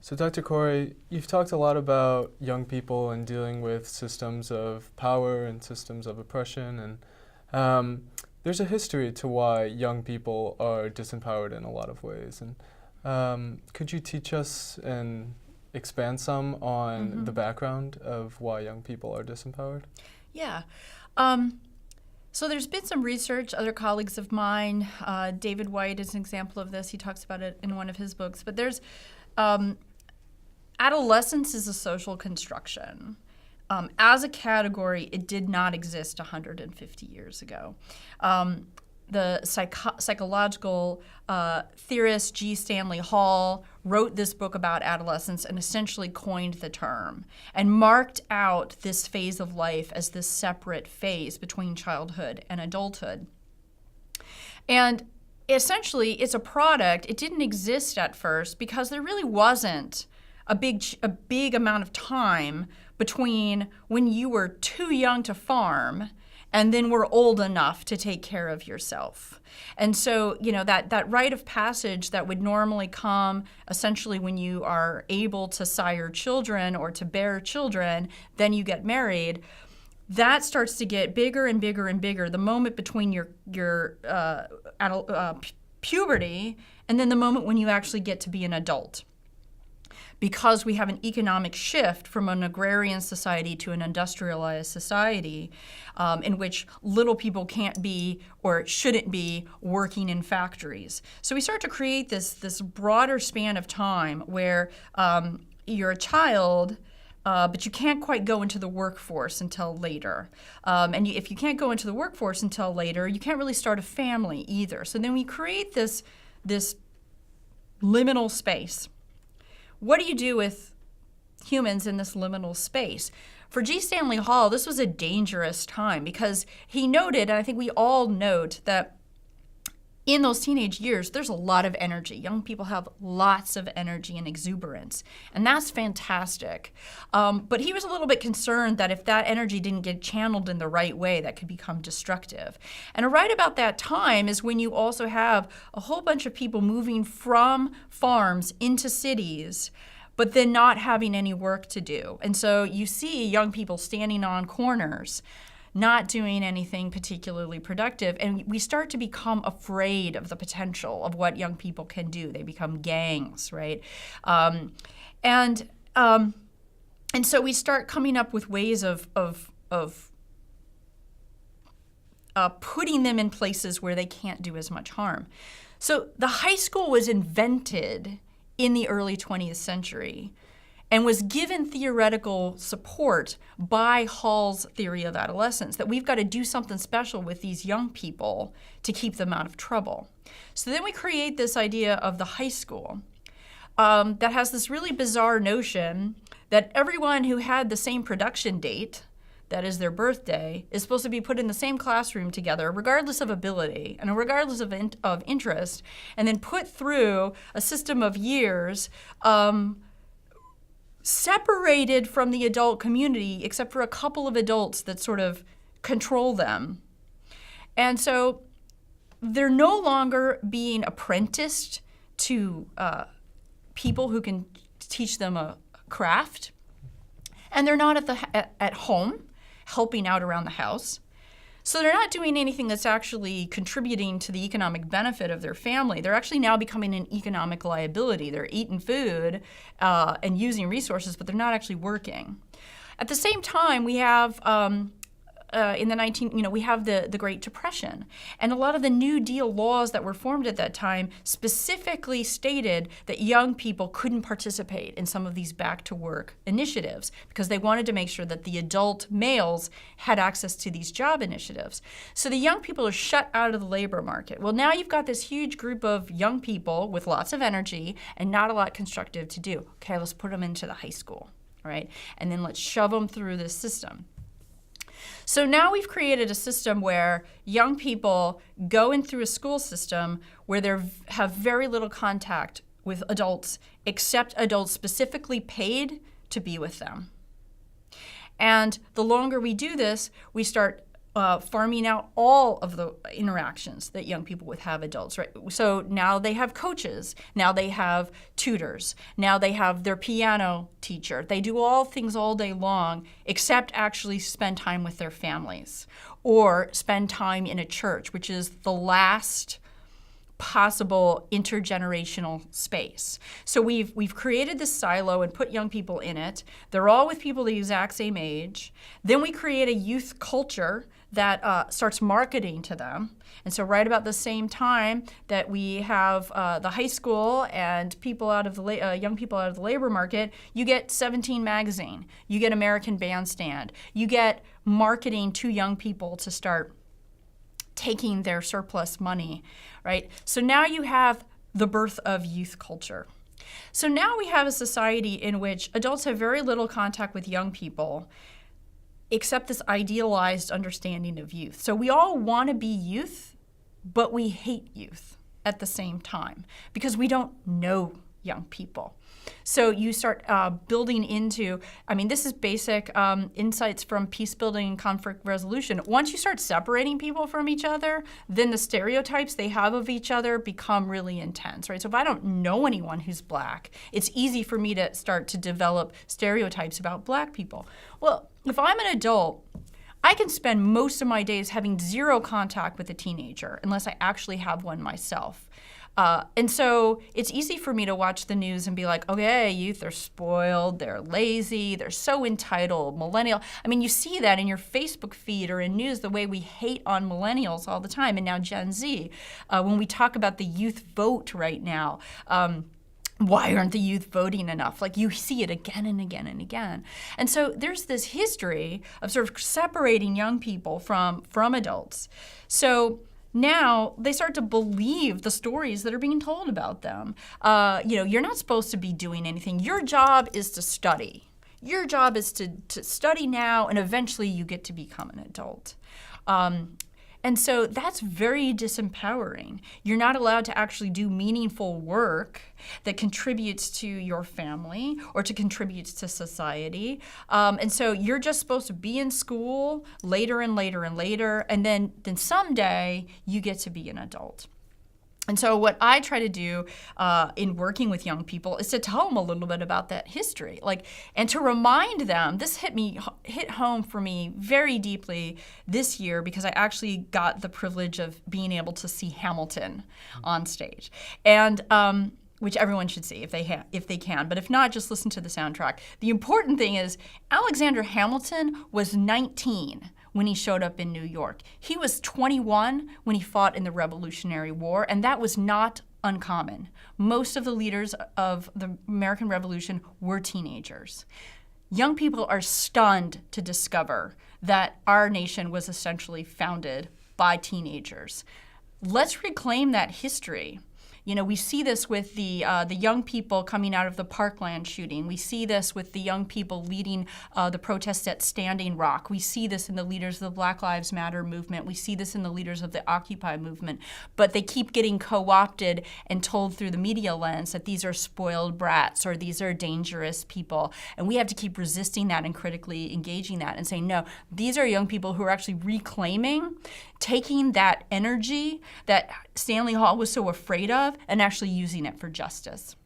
So Dr. Corrie, you've talked a lot about young people and dealing with systems of power and systems of oppression, and there's a history to why young people are disempowered in a lot of ways. And could you teach us and expand some on the background of why young people are disempowered? Yeah. So there's been some research, other colleagues of mine, David White is an example of this, he talks about it in one of his books, but there's adolescence is a social construction. As a category, it did not exist 150 years ago. The psychological theorist G. Stanley Hall wrote this book about adolescence and essentially coined the term and marked out this phase of life as this separate phase between childhood and adulthood. And essentially, it's a product. It didn't exist at first because there really wasn't a big amount of time between when you were too young to farm and then were old enough to take care of yourself. And so, you know, that rite of passage that would normally come essentially when you are able to sire children or to bear children, then you get married, that starts to get bigger and bigger and bigger. The moment between your puberty and then the moment when you actually get to be an adult. Because we have an economic shift from an agrarian society to an industrialized society in which little people can't be or shouldn't be working in factories. So we start to create this broader span of time where you're a child, but you can't quite go into the workforce until later. And if you can't go into the workforce until later, you can't really start a family either. So then we create this liminal space. What do you do with humans in this liminal space? For G. Stanley Hall, this was a dangerous time because he noted, and I think we all note, that in those teenage years, there's a lot of energy. Young people have lots of energy and exuberance, and that's fantastic. But he was a little bit concerned that if that energy didn't get channeled in the right way, that could become destructive. And right about that time is when you also have a whole bunch of people moving from farms into cities, but then not having any work to do. And so you see young people standing on corners, not doing anything particularly productive, and we start to become afraid of the potential of what young people can do. They become gangs, right? And so we start coming up with ways of putting them in places where they can't do as much harm. So the high school was invented in the early 20th century and was given theoretical support by Hall's theory of adolescence, that we've got to do something special with these young people to keep them out of trouble. So then we create this idea of the high school that has this really bizarre notion that everyone who had the same production date, that is their birthday, is supposed to be put in the same classroom together, regardless of ability and regardless of interest, and then put through a system of years separated from the adult community, except for a couple of adults that sort of control them. And so they're no longer being apprenticed to people who can teach them a craft, and they're not at home helping out around the house. So they're not doing anything that's actually contributing to the economic benefit of their family. They're actually now becoming an economic liability. They're eating food and using resources, but they're not actually working. At the same time, we have in the we have the Great Depression, and a lot of the New Deal laws that were formed at that time specifically stated that young people couldn't participate in some of these back-to-work initiatives because they wanted to make sure that the adult males had access to these job initiatives. So the young people are shut out of the labor market. Well, now you've got this huge group of young people with lots of energy and not a lot constructive to do. Okay, let's put them into the high school, right? And then let's shove them through this system. So now we've created a system where young people go in through a school system where they have very little contact with adults, except adults specifically paid to be with them. And the longer we do this, we start farming out all of the interactions that young people would have adults, right? So now they have coaches, now they have tutors, now they have their piano teacher. They do all things all day long except actually spend time with their families or spend time in a church, which is the last possible intergenerational space. So we've created this silo and put young people in it. They're all with people the exact same age. Then we create a youth culture that starts marketing to them. And so right about the same time that we have the high school and people out of the young people out of the labor market, you get 17 magazine, you get American Bandstand, you get marketing to young people to start taking their surplus money, right? So now you have the birth of youth culture. So now we have a society in which adults have very little contact with young people, except this idealized understanding of youth. So we all want to be youth, but we hate youth at the same time because we don't know young people. So you start building into, this is basic insights from peace building and conflict resolution. Once you start separating people from each other, then the stereotypes they have of each other become really intense, right? So if I don't know anyone who's black, it's easy for me to start to develop stereotypes about black people. Well, if I'm an adult, I can spend most of my days having zero contact with a teenager unless I actually have one myself. And so it's easy for me to watch the news and be like, okay, youth are spoiled, they're lazy, they're so entitled, millennial. You see that in your Facebook feed or in news, the way we hate on millennials all the time, and now Gen Z. When we talk about the youth vote right now, why aren't the youth voting enough? You see it again and again and again. And so there's this history of sort of separating young people from adults. So now they start to believe the stories that are being told about them. You're not supposed to be doing anything. Your job is to study. Your job is to study now, and eventually you get to become an adult. And so that's very disempowering. You're not allowed to actually do meaningful work that contributes to your family or to contributes to society. And so you're just supposed to be in school later and later and later, and then someday you get to be an adult. And so what I try to do in working with young people is to tell them a little bit about that history, and to remind them. This hit home for me very deeply this year because I actually got the privilege of being able to see Hamilton on stage, and which everyone should see if they can. But if not, just listen to the soundtrack. The important thing is Alexander Hamilton was 19 when he showed up in New York. He was 21 when he fought in the Revolutionary War, and that was not uncommon. Most of the leaders of the American Revolution were teenagers. Young people are stunned to discover that our nation was essentially founded by teenagers. Let's reclaim that history. We see this with the young people coming out of the Parkland shooting. We see this with the young people leading the protests at Standing Rock. We see this in the leaders of the Black Lives Matter movement. We see this in the leaders of the Occupy movement. But they keep getting co-opted and told through the media lens that these are spoiled brats or these are dangerous people. And we have to keep resisting that and critically engaging that and saying, no, these are young people who are actually reclaiming, taking that energy that Stanley Hall was so afraid of, and actually using it for justice.